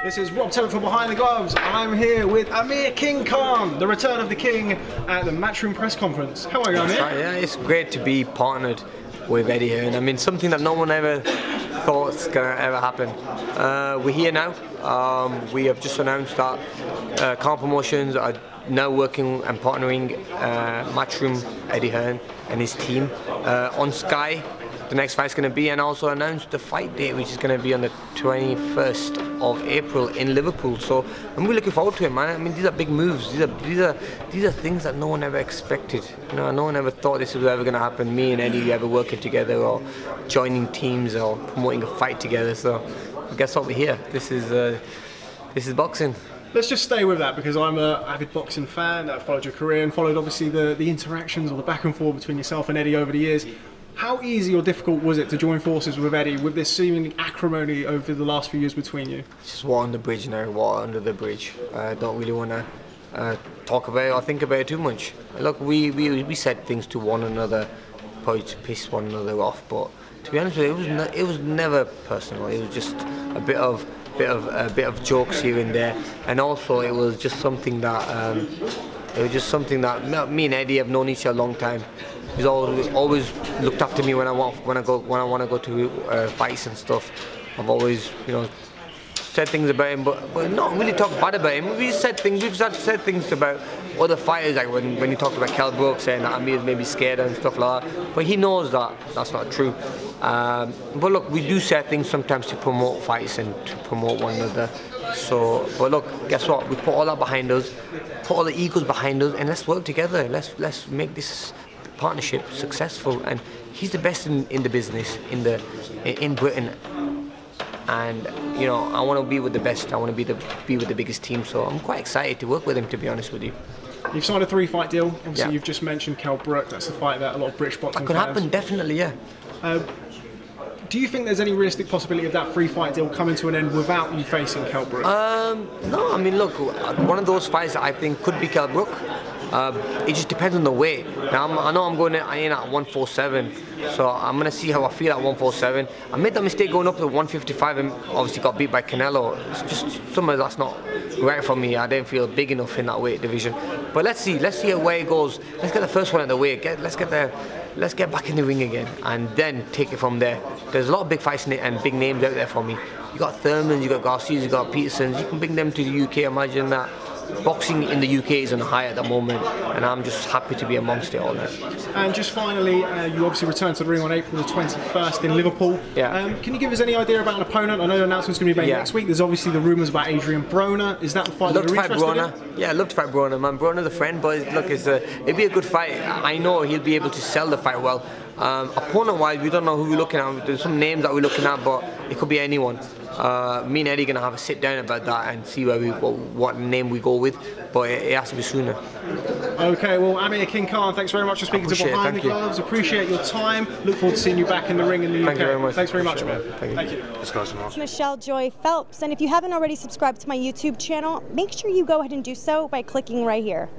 This is Rob Tebbutt from Behind the Gloves. I'm here with Amir King Khan, the return of the King at the Matchroom press conference. How are you, Amir? Right, yeah, it's great to be partnered with Eddie Hearn. I mean, something that no one ever thought was going to ever happen. We're here now. We have just announced that Khan Promotions are now working and partnering Matchroom, Eddie Hearn and his team on Sky. The next fight's going to be, and also announced the fight date, which is going to be on the 21st of April in Liverpool. So I'm really looking forward to it, man. I mean, these are big moves. These are things that no one ever expected. You know, no one ever thought this was ever going to happen. Me and Eddie ever working together, or joining teams, or promoting a fight together. So guess what? We're here. This is boxing. Let's just stay with that, because I'm an avid boxing fan. I followed your career and followed obviously the interactions or the back and forth between yourself and Eddie over the years. How easy or difficult was it to join forces with Eddie with this seeming acrimony over the last few years between you? It's just water on the bridge now, water under the bridge. I don't really want to talk about it or think about it too much. Look, we said things to one another, probably to piss one another off, but to be honest with you, it was never personal. It was just a bit of jokes here and there, and also it was just something that me and Eddie have known each other a long time. He's always looked after me when I want to go to fights and stuff. I've always, you know, said things about him, but not really talk bad about him. We've said things about other fighters, like when you talked about Kell Brook, saying that Amir may be scared and stuff like that. But he knows that that's not true. But look, we do say things sometimes to promote fights and to promote one another. So, but look, guess what? We put all that behind us, put all the egos behind us, and let's work together. Let's make this partnership successful. And he's the best in the business in Britain. And you know, I want to be with the best. I want to be with the biggest team. So I'm quite excited to work with him, to be honest with you. You've signed a 3-fight deal. Obviously, yeah. You've just mentioned Kell Brook. That's the fight that a lot of British boxing that could happen, definitely, yeah. Do you think there's any realistic possibility of that 3-fight deal coming to an end without you facing Kell Brook? No, I mean, look, one of those fights that I think could be Kell Brook. It just depends on the weight. Now, I know I'm going in at 147, so I'm going to see how I feel at 147. I made that mistake going up to 155 and obviously got beat by Canelo. It's just somewhere that's not right for me. I didn't feel big enough in that weight division. But let's see where it goes. Let's get the first one out of the way. Let's get back in the ring again, and then take it from there. There's a lot of big fights in it and big names out there for me. You got Thurman, you got Garcias, you got Petersons. You can bring them to the UK. Imagine that. Boxing in the UK is on a high at the moment, and I'm just happy to be amongst it all now. And just finally, you obviously return to the ring on April the 21st in Liverpool. Yeah. Can you give us any idea about an opponent? I know the announcement's going to be made next week. There's obviously the rumours about Adrian Broner. Is that the fight that you're interested in? Yeah, I'd love to fight Broner, man. Broner's a friend, but look, it'd be a good fight. I know he'll be able to sell the fight well. Opponent-wise, we don't know who we're looking at. There's some names that we're looking at, but it could be anyone. Me and Eddie are going to have a sit down about that and see what name we go with, but it has to be sooner. Okay, well, Amir King Khan, thanks very much for speaking to Behind the Gloves. Appreciate your time. Look forward to seeing you back in the ring in the UK. Thank you very much. Thanks very much, man. Thank you. It's Michelle Joy Phelps, and if you haven't already subscribed to my YouTube channel, make sure you go ahead and do so by clicking right here.